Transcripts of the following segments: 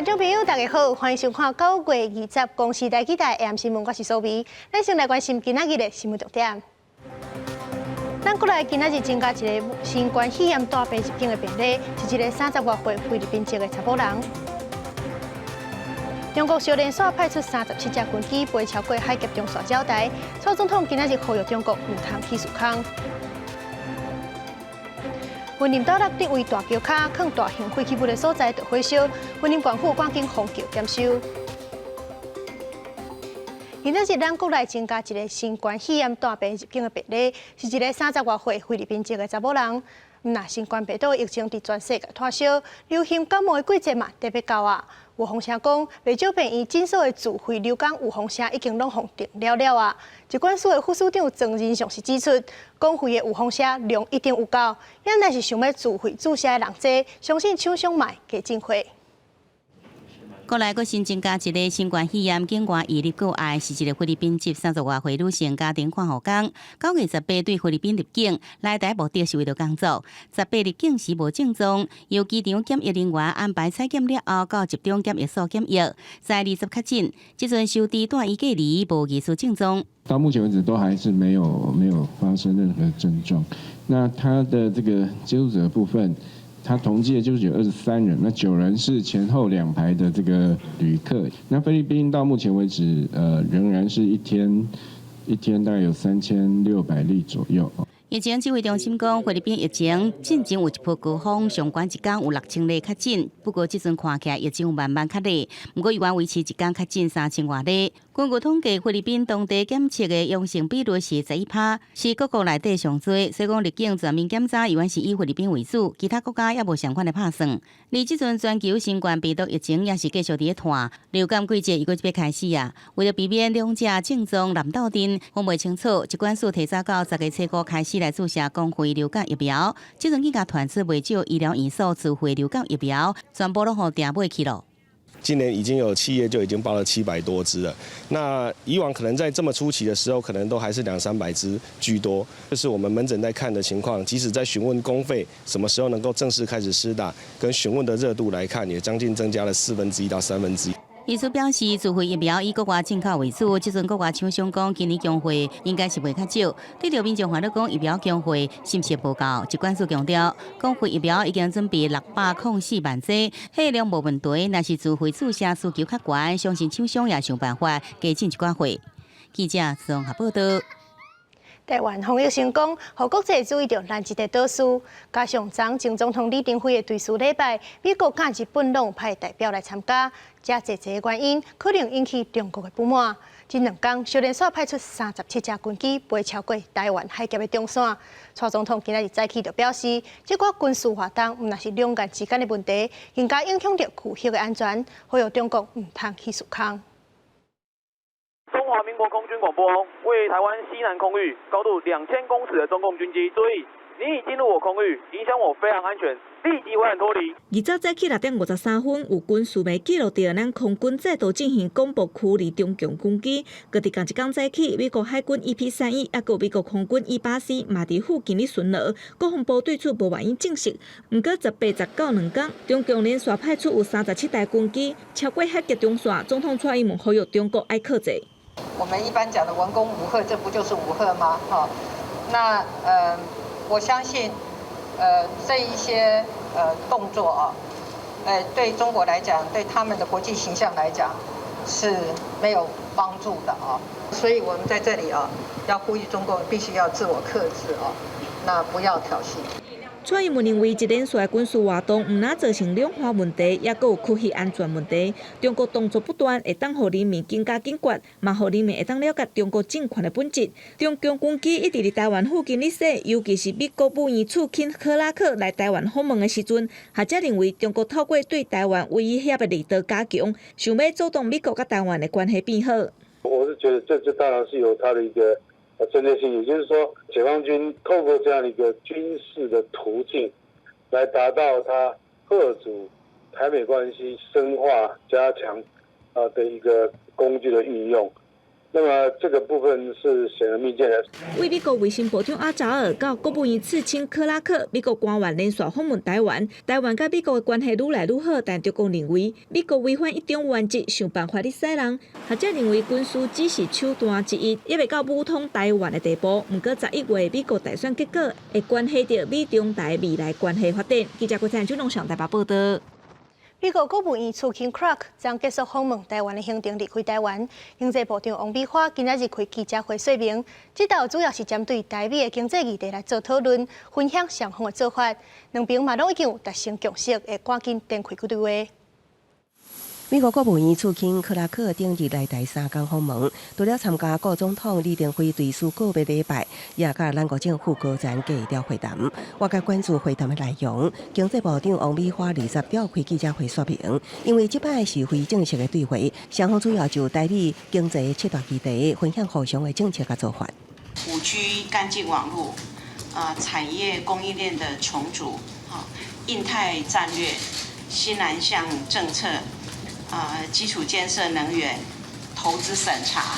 众朋友，大家好，欢迎收看9月20公视台记台 AM 新闻，我是苏眉。咱先来关心今仔日的新闻重点。咱过来今仔日增加一个新冠肺炎大病入境的病例，是一个30多岁菲律宾籍的查某人。中国少年所派出37架军机飞超过海峡中线交代，蔡总统今仔日呼吁中国唔通起诉空。云林岛内定位大桥卡放大型废弃物的所在着火烧，云林县府赶紧封桥检修。今仔日咱国内增加一个新冠肺炎大病入境的病例，是一个30多岁菲律宾籍的查某人。那新冠病毒疫情伫全世界退烧，流行感冒的季节嘛特别到啊。有风声讲，未少病院诊所的自费流感有风声已经拢封定了啊。疾管署的副署长曾仁祥是指出，公费的有风声量一定有够，要若是想要自费注射的人多，相信厂商卖加进货。国内阁新增加一个新冠肺炎境外移入个案，是一个菲律宾籍30多岁女性家庭看护工。9月18对菲律宾入境，来台目的是为了工作。18入境时无症状，由机场检疫人员安排采检了后，到集中检疫所检疫，在20确诊，即阵收治带医隔离，无疑似症状。到目前为止都还是没有发生任何症状。那他的这个接触者的部分。他统计的就是有23人，那9人是前后2排的这个旅客。那菲律宾到目前为止，仍然是一天大概有3600例左右。疫情指挥中心讲，菲律宾疫情进前有一波高峰，上悬一天有6000例确诊。不过，即阵看起来疫情有慢慢较例，不过依然维持一天确诊3000多例。根据统计，菲律宾当地检测的阳性比率是11%，是各国内底上多。所以讲，入境全面检查依然是以菲律宾为主，其他国家也无相关的拍算。而即阵全球新冠病毒疫情也是继续伫拖，流感季节又要开始啊。为了避免两者症状难斗阵，我未清楚，疾管署提早到10月初5开始来注射公费流感疫苗。即阵更加团出未少医疗院所自费流感疫苗，全部拢互订买去了。今年已经有企业就已经报了700多支了。那以往可能在这么初期的时候，可能都还是200-300支居多。这是我们门诊在看的情况。即使在询问公费什么时候能够正式开始施打，跟询问的热度来看，也将近增加了1/4到1/3。医师表示，自费疫苗以国外进口为主，即阵国外厂商讲今年供货应该是袂较少。对着民众烦恼讲疫苗供货是不是无够？疾管署强调，公费疫苗已经准备604万剂，迄量无问题。若是自费注射需求较悬，相信厂商也想办法加进一寡货。记者综合报道。台湾防疫成功，互国际注意到咱一个倒数。加上前总统李登辉的对苏礼拜，美国甲日本拢派代表来参加，这侪原因可能引起中国的不满。近2天，少年所派出37架军机飞超过台湾海峡的中线。蔡总统今仔日早起就表示，这个军事活动毋但是两岸之间的问题，更加影响到区域的安全，呼吁中国毋通起诉空。中华民国空军广播，为台湾西南空域高度2000公尺的中共军机注意，你已进入我空域，影响我飞行安全，立即为脱离。20早起6点53分，有军事媒记录到咱空军再度进行广播驱离中共军机。搁伫同一天早起，美国海军 EP-31，也有美国空军 E-8C 嘛伫附近咧巡逻。国防部对此无愿意证实。毋过18、19两天，中共连续派出有37台军机超过海峡中线。总统蔡英文呼吁中国爱克制。我们一般讲的文攻武吓，这不就是武吓吗？哈，那我相信，这一些动作啊，对中国来讲，对他们的国际形象来讲是没有帮助的啊。所以我们在这里啊，要呼吁中共必须要自我克制啊，那不要挑衅。蔡英文认为，一连续的军事活动唔但造成两岸问题，也阁有区域安全问题。中国动作不断，会当互人民更加警觉，嘛互人民会当了解中国政权的本质。中共军机一直伫台湾附近咧驶，尤其是美国务院次卿克拉克来台湾访问的时阵，学者认为中国透过对台湾威胁的力度加强，想要阻挡美国甲台湾的关系变好。我是觉得这当然是有它的一个。针对性，也就是说，解放军透过这样的一个军事的途径，来达到他遏阻台美关系深化加强的一个工具的运用。那么这个部分是显而易见的。为美国卫生部长阿扎尔到国务院次卿克拉克，美国官员连续访问台湾，台湾甲美国的关系愈来愈好，但中共认为美国违反一中原则，想办法咧洗人。学者认为军事只是手段之一，也未到武统台湾的地步。不过11月美国大选结果会关系到美中台未来关系发展。记者郭灿俊上台北报道。美国国务院次卿 Clark 将结束访问台湾的行程，离开台湾。经济部长王美花今仔日开记者会说明，这道主要是针对台美的经济议题来做讨论，分享双方的做法。两边嘛拢已经有达成共识，会赶紧展开对话。美国国务院次卿克拉克顶日来台3天访问，除了参加郭总统李登辉对书个别礼拜，也甲咱国政府高层记者会谈。我甲关注会谈的内容，经济部长王美花20号开记者会说明，因为这摆是非正式的对话，双方主要就台美经济7大议题分享互相的政策甲做法。5G 干净网络，产业供应链的重组，印太战略、西南向政策。基础建设、能源、投资审查，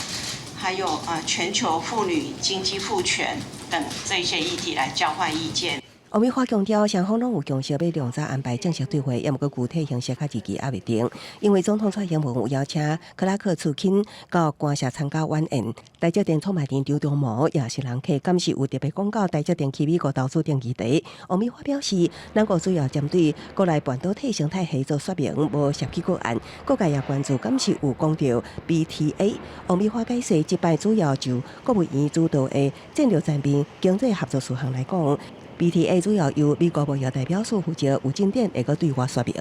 还有全球妇女经济赋权等这些议题来交换意见。王美花强调，双方拢有共识要量早安排正式对话，也毋过具体形式甲日期还未定。因为总统蔡英文有邀请克拉克次卿到官舍参加晚宴，台积电创办人张忠谋也是人客，敢是有特别讲到台积电去美国投资等议题。王美花表示，咱国主要针对国内半导体生态系做说明，无涉及个案。各界也关注，敢是有讲到 BTA。王美花解释，这摆主要就国务院主导的战略产品经济合作事项来讲。BTA 主要由美国贸易代表处负责，有进展会个对外说明。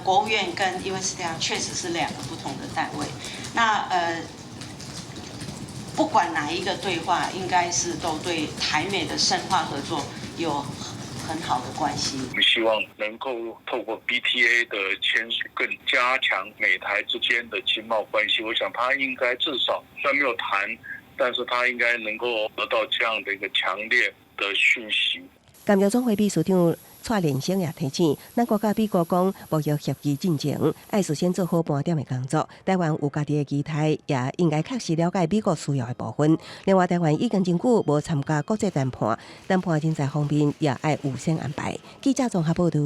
国务院跟 USTR 确实是2个不同的单位。那不管哪一个对话，应该是都对台美的深化合作有很好的关系。我们希望能够透过 BTA 的签署，更加强美台之间的经贸关系。我想它应该至少虽然没有谈，但是它应该能够得到这样的一个强烈的讯息。甘业总会秘书长蔡连生也提醒，咱国家美国讲贸易协议进程，爱事先做好盘点的工作。台湾有家己的期待，也应该确实了解美国需要的部分。另外，台湾已经真久无参加国际谈判，谈判人才方面也爱优先安排。记者综合报道。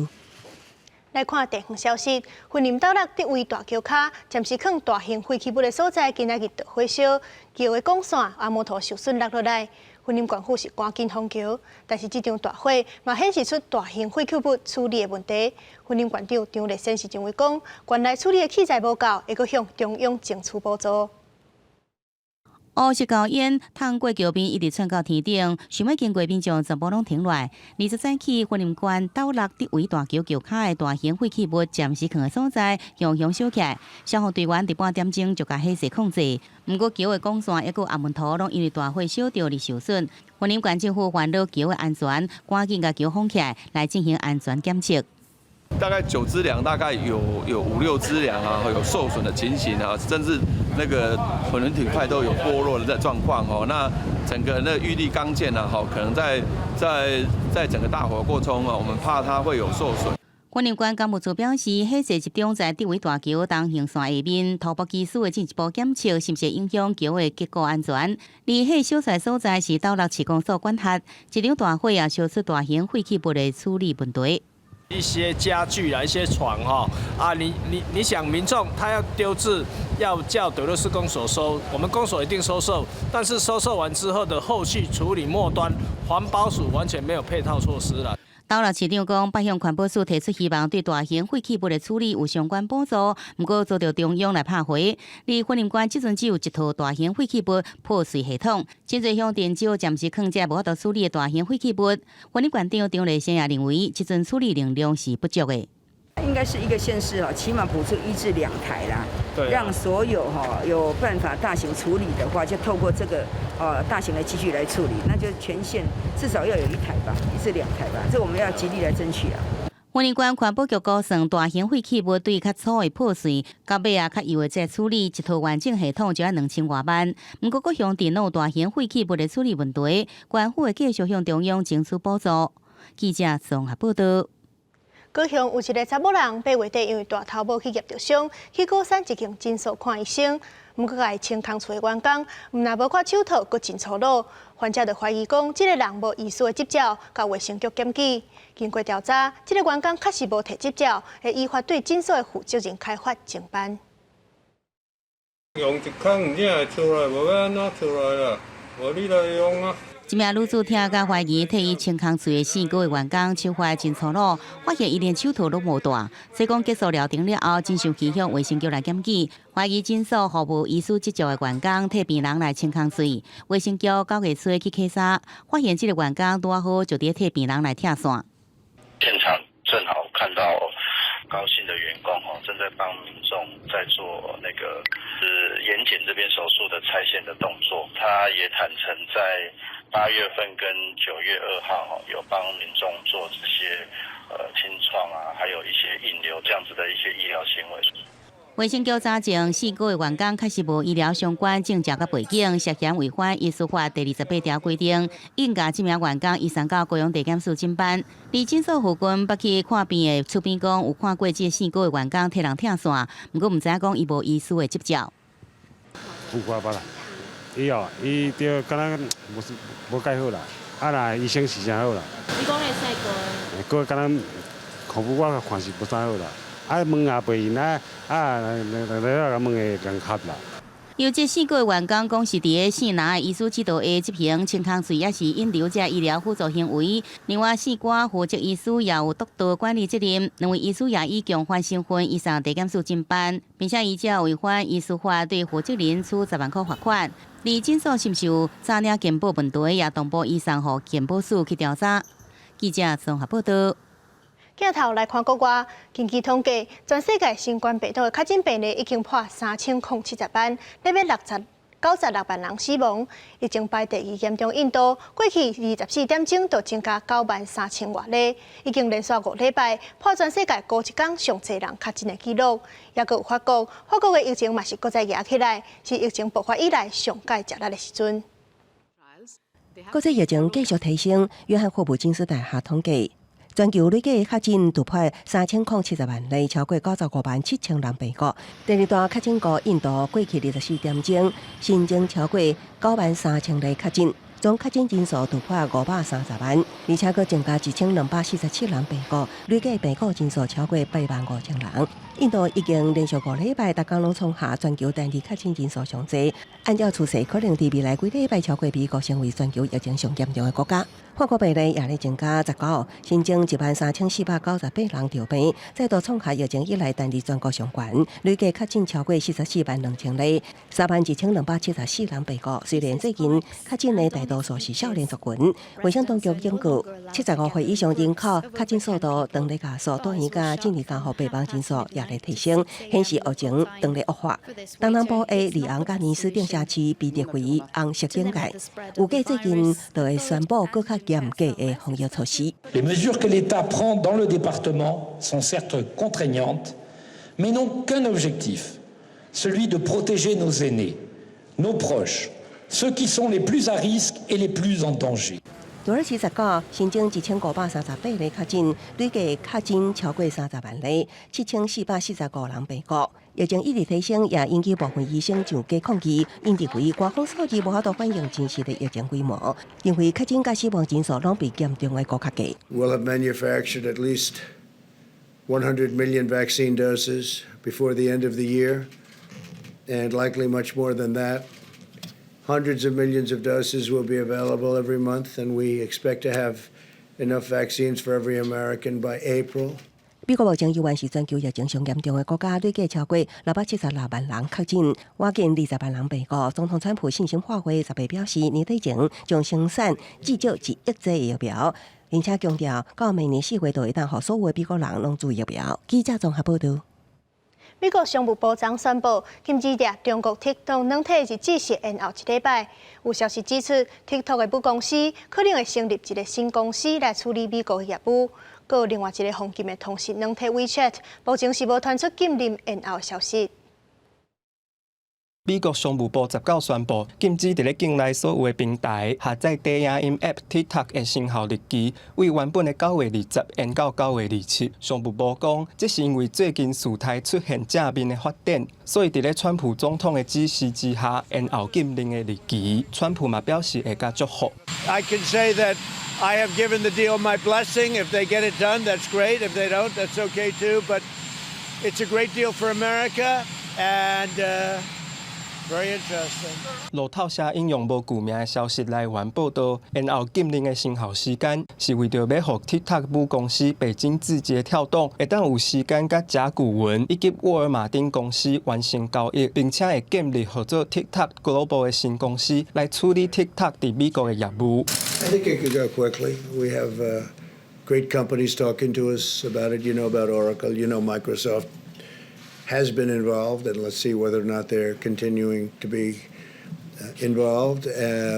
来看地方消息，云林斗六德威大桥卡暂时放大型废弃物的所在，今仔日着火烧，桥的钢线阿摩托受损落落来。云林县府是赶紧封桥，但是这场大火嘛显示出大型废弃物处理的问题。云林县长张立先是认为讲，原来处理的器材无够，会阁向中央争取补助。乌色高烟通过桥边一直窜到天顶，想要经过民众全部拢停落来。20早起，云林县斗六德威大桥桥卡的大型废弃物暂时放的所在，向收起来。消防队员伫半点钟就甲火势控制。不过桥的钢线抑个阿门头拢因为大火烧着而受损。云林县政府烦恼桥的安全，赶紧甲桥封起来，来进行安全检测。大概9只梁，大概有5、6只梁啊，有受损的情形啊，甚至那个混凝土块都有剥落的状况哦。那整个那预立钢件啊，可能在整个大火过程中啊，我们怕它会有受损。云林县干部处表示，火势集中在德威大桥东行线下面，土木技师会进一步检测是不是影响桥的结构安全。而火烧出所在是斗六市公所管辖，这场大火也烧出大型废弃物的处理问题。一些家具啊，一些床你想民众他要丢置，要叫德勒斯公所收，我们公所一定收受，但是收受完之后的后续处理末端，环保署完全没有配套措施了。斗六市长讲，北向环保署提出希望对大型废弃物的处理有相关补助，不过遭到中央来拍回。而云林县即阵只有一套大型废弃物破碎系统，真侪乡镇只有暂时放这无法度处理的大型废弃物。云林县长张立先也认为，即阵处理能量是不足的。应该是一个县市起码补助1至2台啦，让所有有办法大型处理的话，就透过这个大型的机具来处理，那就全县至少要有1台吧，1至2台吧，这我们要极力来争取啊。云林县环保局估算，大型废弃物对较粗的破碎，到尾较幼的再处理，一套完整系统就要2000多万。不过，各乡镇有大型废弃物的处理问题，县府会继续向中央争取补助。记者综合报道。高雄有一个查某人8月底因为大头毛去夹着伤，去高山一间诊所看医生。毋过家清空厝的员工，若无看手套，佫真粗鲁。患者就怀疑讲，这个人无医师的执照，甲卫生局检举。经过调查，这个员工确实无摕执照，会依法对诊所的负责人开罚停班。用一空你也出来，无要安怎出来啦？无你来用啊！一名女子听甲怀疑替伊清空厝的4个员工手法真粗鲁，发现伊连手套都无戴。施工结束了停了后，真受气向卫生局来检举，怀疑诊所服务医师执照的员工替病人来清空水。卫生局9月初去稽查，发现这个员工拄好就伫替病人来拆线。现场正好看到高兴的员工正在帮民众在做那个眼睑这边手术的拆线的动作。他也坦诚在8月份跟9月2号有帮民众做这些清创啊，还有一些引流这样子的一些医疗行为。卫生局查证4个员工确实无医疗相关证照甲背景，涉嫌违反医师法第28条规定，应甲这名员工移送到高雄地检署侦办。离诊所附近捌去看病的出边讲有看过这4个员工替人拆线，不过唔知影讲伊无医师的执照。有看法啦，伊着敢若无介好啦，若医生是真好啦。你讲的4个？个敢若看我看是不啥好啦。问也袂因来问会人合啦。由这4个员工讲是伫个县南的医师指导下执行清空水，也是引流者医疗辅助行为。另外4个负责医师也有督导管理责任，2位医师也以共犯身份移送地检署侦办，并且依照违反医师法对负责人处10万块罚款。离诊所是毋是有查领健保问题，也同步移送予健保署去调查。记者综合报道。镜头来看国外，根据统计，全世界新冠病毒的确诊病例已经破3070万，约96万人死亡。疫情排第2严重印度，过去24点钟就增加93000多例，已经连续5礼拜破全世界过一天上侪人确诊的纪录。也有法国的疫情嘛是搁再压起来，是疫情爆发以来上界食力的时阵。国际疫情继续提升，约翰霍普金斯大学统计。全球累计确诊突破3070万例，超过957000人病故。第二大确诊国印度过去24点钟新增超过93000例确诊，总确诊人数突破530万，而且佫增加1247人病故，累计病故人数超过85000人。印度已经连续5礼拜，逐天拢创下全球单日确诊人数上侪。按照趋势，可能伫未来几礼拜超过美国，成为全球疫情上严重的国家。法国病例也咧增加19，新增13498人着病，再度创下疫情以来单日全国上悬，累计确诊超过44万2000例，31274人病故。虽然最近确诊的大多数是少年族群，卫生当局警告，75岁以上人口确诊速度当日加速，当然甲今日刚好病亡人数也咧提升，显示疫情当日恶化。东南部的里昂甲尼斯定辖区被列为红色警戒，预计最近就会宣布更较严格的防疫措施。Les mesures que l'État prend dans le département sont certes contraignantes, mais n'ont qu'un objectif, celui de protéger nos aînés, nos proches, ceux qui sont les plus à risque et les plus en danger. 土耳其19新增1538例确诊，累计确诊超过30万例，7445人病故。疫情一直提升，也引起部分医生上街抗议，因认为官方数字无法度反映真实的疫情规模，认为确诊甲死亡人数拢比严重的国家低。We'll have manufactured at least 100 million vaccine doses before the end of the year, and likely much more than that. Hundreds of millions of doses will be available every month, and we expect to have enough vaccines for every American by April. 美国目前依然是全球疫情上严重的国家，累计超过676万人确诊，接近20万人病故。总统川普信心发挥，10日表示年底前将生产至少1亿剂疫苗，并且强调到明年4月就会当予所有的美国人拢注意疫苗。记者综合报道。美国商务部长宣布，禁止掠中国 TikTok 软体日子是延后1礼拜。有消息指出 ，TikTok 的母公司可能会成立一个新公司来处理美国的业务。搁有另外一个黄金的通讯软体 WeChat，目前是无传出禁令延后的消息。美国商务部19宣布，禁止伫咧境内所有的平台下载低影音 App TikTok 的生效日期为原本的9月20延到9月27。商务部讲，这是因为最近事态出现正面的发展，所以伫咧川普总统的指示之下，延后禁令的日期。川普嘛表示会加祝福。I can say that I have given the deal my blessing. If they get it done, that's great. If they don't, that's okay too. But it's a great deal for America and very interesting. 路透社引用无具名的消息来源报道，延后禁令的生效时间是为着要让 TikTok 母公司北京字节跳动会当有时间甲甲骨文以及沃尔玛等公司完成交易，并且会建立合作 TikTok Global 的新公司来处理 TikTok 伫美国的业务。I think it could go quickly. We have great companies talking to us about it. You know about Oracle. You know Microsoft has been involved, and let's see whether or not they're continuing to be involved.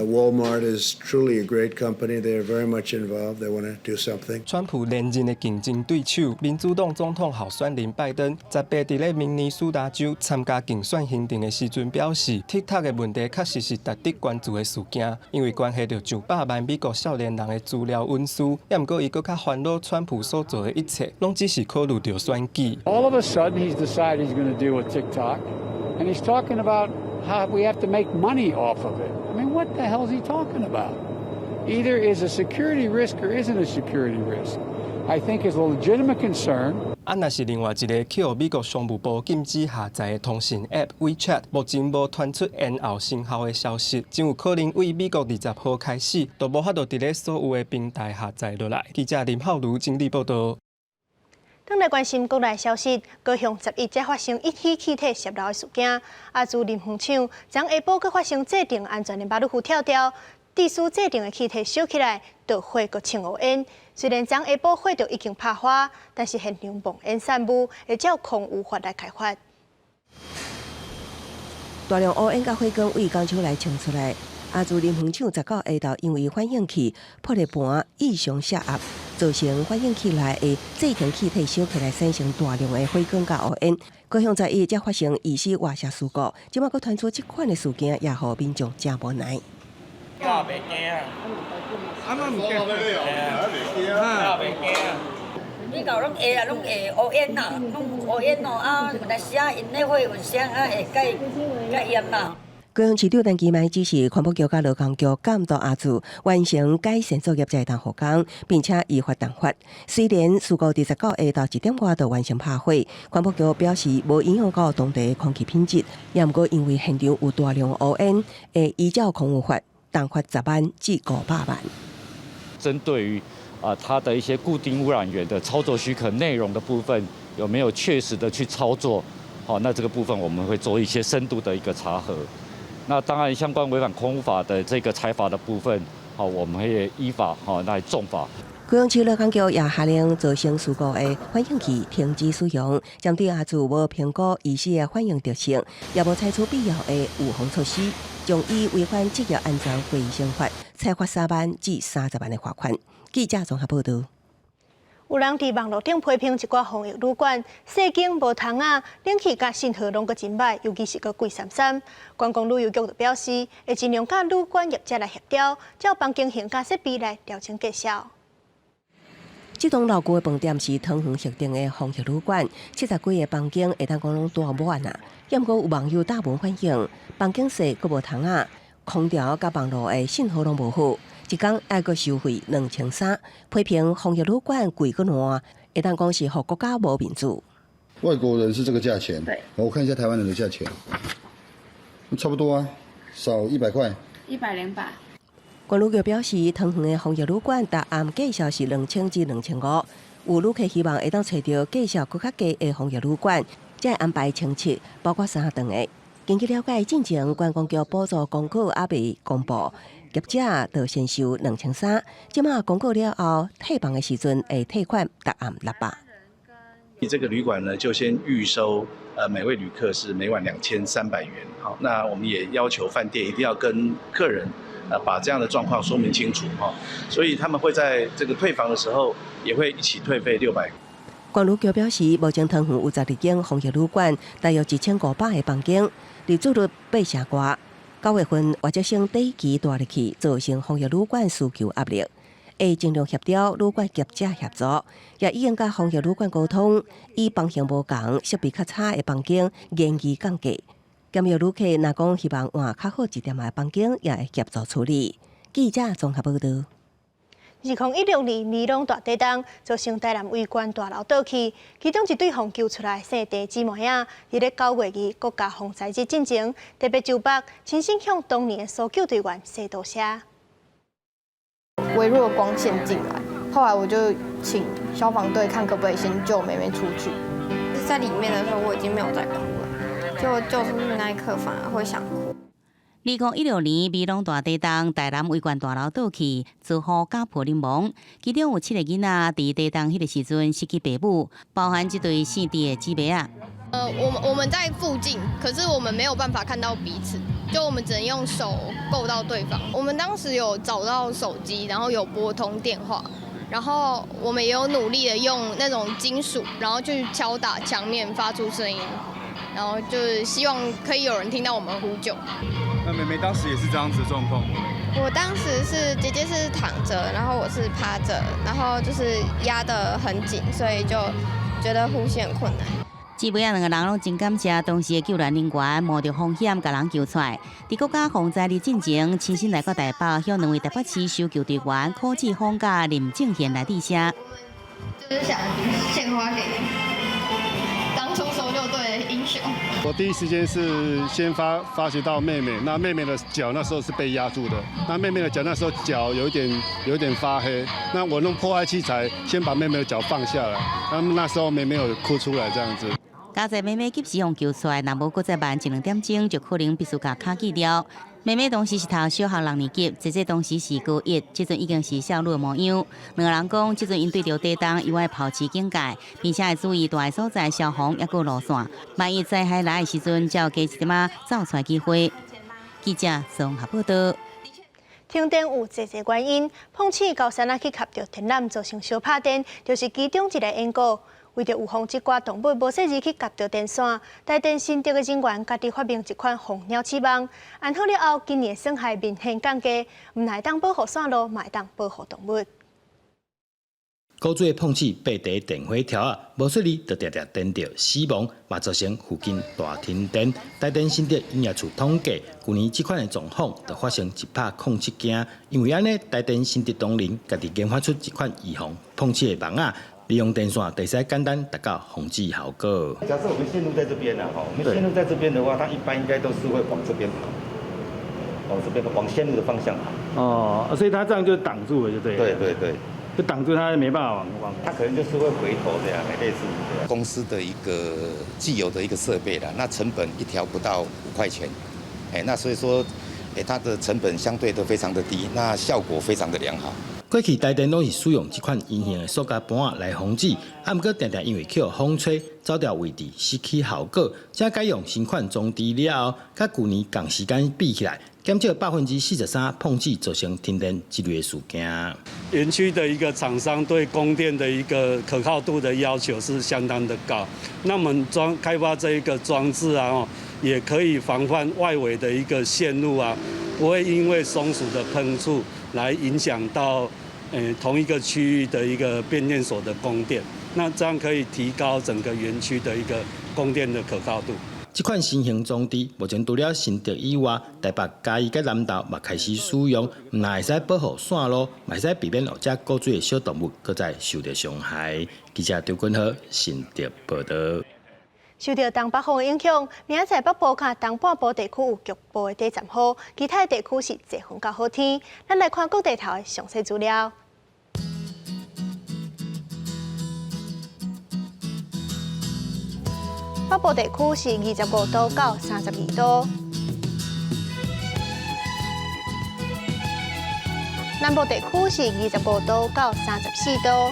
Walmart is truly a great company. They're very much involved. They want to do something. 川普连任的竞争对手，民主党总统候选人拜登，18伫咧明尼苏达州参加竞选行程的时阵表示 ，TikTok 的问题确实是值得关注的事件，因为关系到900万美国少年人的资料运输。也毋过，伊搁较烦恼川普所做的一切，拢只是考虑到选举。All of a sudden, he's decided he's going to deal with TikTok, and he's talking about how we have to make money off of it. I mean, what the hell is he talking about? Either is a security risk or isn't a security risk. I think is a legitimate concern. 若是另外一个去美国商务部禁止下载的通讯 App WeChat， 目前无传出延后生效的消息，真有可能为美国20号开始，都无法度伫咧所有的平台下载落来。记者林浩如整理报道。转来关心国内消息，高雄11才发生一起气体泄漏的事件。阿朱林园厂昨下晡佫发生制定安全的马路虎跳掉，地书制定的气体烧起来，着火佫呛乌烟。虽然昨下晡火着已经拍花，但是现场冒烟散雾，会照空污法来开发。大量乌烟甲火光为工厂内冲出来。阿朱林园厂19下昼因为反应器破裂盘异常下压，造成反应器内的制停气体烧起来，产生大量的火光甲乌烟。高雄11才发生疑似外泄事故，即马佫传出这款的事件，也互民众真无奈。我袂惊啊，啊嘛唔惊，袂惊啊。你搞拢下啊，拢下乌烟呐，拢乌烟咯啊！但是啊，因那火有声啊，会较严啦。高雄市长陈其迈指示环保局甲劳工局监督阿朱完成改善作业才会当复工，并且依法动发。虽然事故伫19下昼1点外就完成拍火，环保局表示无影响到当地空气品质，也毋过因为现场有大量乌烟，会依照空污法动罚10万至500万。针对于它的一些固定污染源的操作许可内容的部分，有没有确实的去操作？好，那这个部分我们会做一些深度的一个查核。那当然，相关违反空污法的这个裁罚的部分，好，我们会依法来重罚。高雄市劳工局也下令造成事故的反应器停止使用，针对阿朱无评估医师的反应特性，也无采取必要的预防措施，将以违反职业安全卫生法，裁罚3万至30万的罚款。记者综合报道。有人伫网络顶批评一寡防疫旅馆，细景无窗啊，冷气甲信号拢阁真歹，尤其是阁贵三三。观光旅游局就表示，会尽量甲旅馆业者来协调，照房间型甲设备来调整介绍。这栋老旧的饭店是汤圆设定的防疫旅馆，70几个房间会当讲拢大满啊。也毋过有网友大部反映，房间细阁无窗啊，空调甲网络的信号拢无好。一天要阁收费2300，批评防疫旅馆贵阁烂，会当讲是互国家无面子。外国人是这个价钱，对，我看一下台湾人的价钱，差不多啊，少100块，100-200。管旅局表示，汤圆的防疫旅馆逐暗介绍是2000至2500，有旅客希望会当找到介绍更较低的防疫旅馆，才会安排清澈，包括3顿的。根据了解，进前观光局补助公告还未公布。业者就先收2300，即马公告了后，退房的时阵会退款逐暗600。这个旅馆呢，就先预收每位旅客是每晚2300元。好，那我们也要求饭店一定要跟客人把这样的状况说明清楚哈，所以他们会在这个退房的时候也会一起退费600。管旅局表示，目前汤圆有12间防疫旅馆，大约1500个房间。入住率八成高。9月份或者性第一期大热期，造成防疫旅馆需求压力。会尽量协调旅馆业者合作，也已经甲防疫旅馆沟通，以房型无同、设备较差的房间研议降价。检疫旅客若讲希望换较好一点的房间，也会协助处理。记者综合报道。2016年美浓大地震造成台南维权大楼倒去，其中一对防救出来生地姊妹仔，伫咧9月2国家防灾日进前，特别就北亲身向当年的搜救队员说多谢。微弱的光线进来，后来我就请消防队看可不可以先救妹妹出去。在里面的时候，我已经没有再哭了，就救出去那一刻反而会想哭。2016年美浓大地震，台南维权大楼倒去，遭雨家破人亡，其中有7个囡仔伫地震迄个时阵失去爸母，包含这对姓弟的姊妹啊。我们在附近，可是我们没有办法看到彼此，就我们只能用手够到对方。我们当时有找到手机，然后有拨通电话，然后我们也有努力的用那种金属，然后去敲打墙面发出声音，然后就是希望可以有人听到我们呼救。那妹妹当时也是这样子的状况吗？我当时是姐姐是躺着，然后我是趴着，然后就是压得很紧，所以就觉得呼吸很困难。姊妹2个人拢真感谢当时的救援人员冒着风险把人救出来。伫国家防灾日进前，亲身来到台北，向2位台北市搜救队员柯志峰甲林正贤来致谢。就是想献花给当初搜救队的英雄。我第一时间是先发觉到妹妹，那妹妹的脚那时候是被压住的，那妹妹的脚那时候脚有一点发黑，那我用破坏器材先把妹妹的脚放下来，那时候妹妹有哭出来这样子。加在妹妹及时互救出来，若无搁再慢1-2点钟，就可能必须甲卡锯掉。妹妹当时是读小学6年级，姐姐当时是高1，即阵已经是小6的模样。2个人讲，即阵因对着地震，伊会保持警戒，并且会注意大个所在消防抑个路线，万一灾害来的时阵，才有加一点仔走出来机会。记者综合报道。停电有侪原因，碰巧高山去卡着天缆造成小拍电，就是其中一个因果。为着预防即寡动物无细日去夹到电线，台电新竹的人员家己发明一款防鸟翅网，安好了后，今年损害明显降低，唔但当保护线路，嘛会当保护动物。古锥的碰器被地电火条啊，无顺利就常常电到死亡，嘛造成附近大停电。台电新竹营业处统计，去年这款的状况就发生107件，因为安尼，台电新竹东林家己研发出一款预防碰器的网啊。利用电线，得使简单达到防治效果。假设我们线路在这边呢，哈，我们线路在这边的话，它一般应该都是会往这边跑，往这边往线路的方向跑。哦，所以它这样就挡住了，就对了。对对对，就挡住它没办法往。它可能就是会回头这样，类似这样。公司的一个既有的一个设备啦，那成本一条不到5块钱，那所以说，它的成本相对都非常的低，那效果非常的良好。过去台电拢是使用这款圆形的塑胶盘仔来防止，不过常常因为去风吹走掉位置，失去效果，才改用新款装置了后，甲去年同时间比起来，减少43%碰击造成停电这类的事件。园区的一个厂商对供电的一个可靠度的要求是相当的高，那我们开发这一个装置啊，也可以防范外围的一个线路啊，不会因为松鼠的喷触来影响到同一个区域的一个变电所的供电，那这样可以提高整个园区的一个供电的可靠度。这款新型装置目前除了新竹以外，台北、嘉义、甲南投也开始使用，唔但会使保护线路，嘛会使避免后只古锥的小动物搁再受到伤害。记者刘君豪新竹报道。受到东北风的影响，明仔载北部甲东半部地区有局部的低阵雨，其他地区是侪风到好天。咱来看各地头的详细资料。北部地区是25度到32度，南部地区是25度到34度。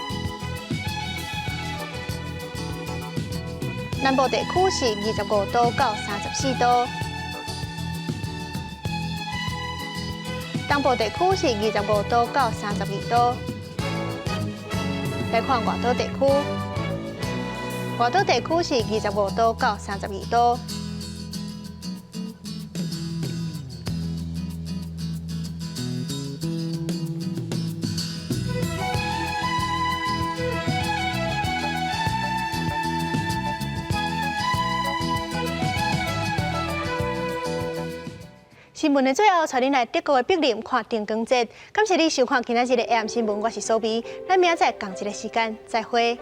南部地区是25度到34度，东部地区是25度到32度。来看外岛地区，外岛地区是25度到32度，新闻的最后，带您来德国的柏林看灯光节。感谢你收看今仔日的 AM 新闻，我是苏比，咱明仔载同一个时间再会。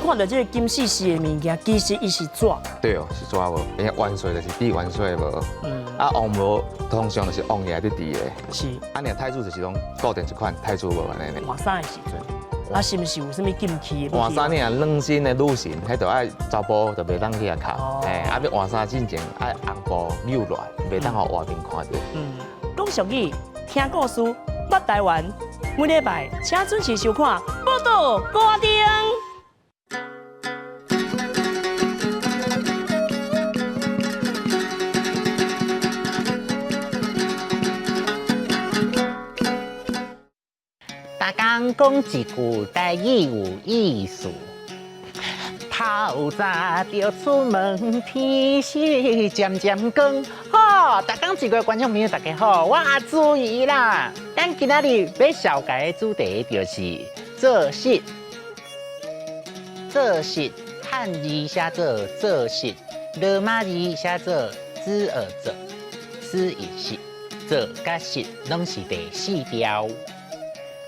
看到这个金细细的物件，其实伊是纸。对哦，是纸无，因为元帅就是滴元帅无，王无通常就是王爷伫滴的。是。若太子就是拢固定一款，太子无安尼。换衫的时阵，是毋是有啥物禁忌？换衫呢，软身的女神，迄就爱查甫就袂当去遐靠，要换衫之前爱红布扭落，袂当互外面看到。讲俗语，听故事，捌台湾。每礼拜请准时收看报道歌丁。讲一句台语有意思，透早就出门，天色渐渐光。好，大家一个观众朋友大家好，我阿朱怡啦。咱今仔日要紹介的主題就是做穡。做穡漢字寫做做穡，羅馬字寫做知而做，思而穡，做甲穡攏是第4條。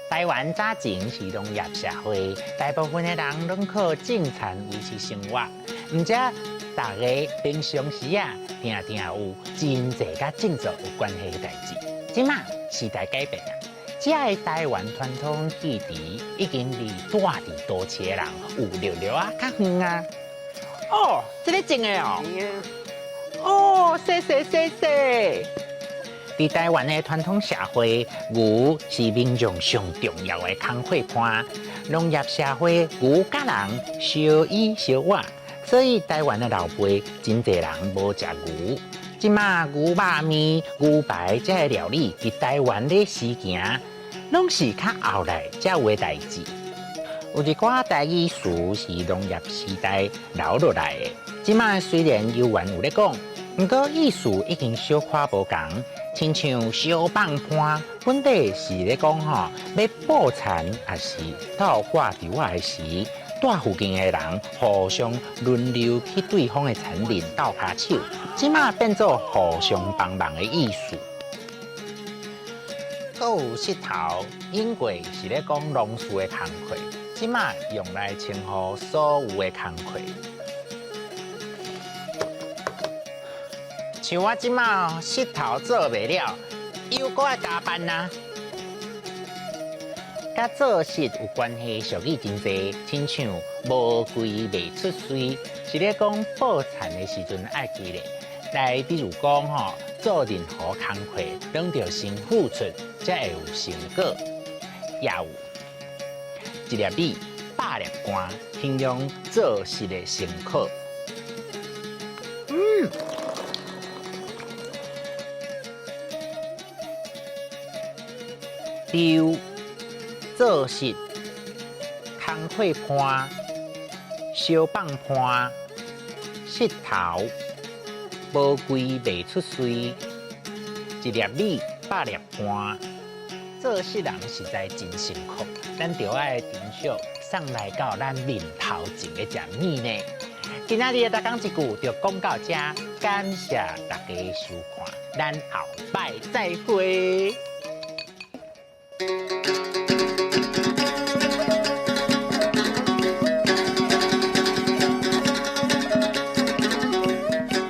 台湾早前是農業社會，大部分的人攏靠種田維持生活。唔只大家平常時啊，定有真濟甲種作有關係的代誌。即馬時代改變啊，這個台灣傳統記憶已經離住佇都市的人有略略啊較遠啊。哦，這個真的哦。哦，謝。在台灣的傳統社會，牛是民眾上重要的工課伴。農業社會，牛甲人相依相偎，所以台灣的老輩真濟人無食牛。即馬牛肉麵、牛排這個料理，在台灣的時行，攏是較後來才有的代誌。有一寡台語詞是農業時代留落來的，即馬雖然有原有咧講，不過意思已經小可無同。親像小放伴，本地是咧講吼，要捕蠶也是到掛伫我的時，住附近的人互相輪流去對方的田林鬥下手，即馬變做互相幫忙的意思。佫有穡頭，因為是咧講農事的工課，即馬用來稱呼所有的工課。像我即馬穡頭做袂了，又搁愛加班啦。甲做穡有關係俗語真濟，親像無龜袂出水，是咧講捕蠶的時陣愛記咧。來比如講吼，做任何工課，攏着先付出，才會有成果。也有一粒米100粒汗，形容做穡的成果。丟做穡，工課伴，小放伴，穡頭，無龜袂出水，一粒米100粒汗。做穡人實在真辛苦，咱着愛珍惜送來到咱面頭前的食米呢。今仔日的大講一句就講到這，感謝大家收看，咱後擺再會。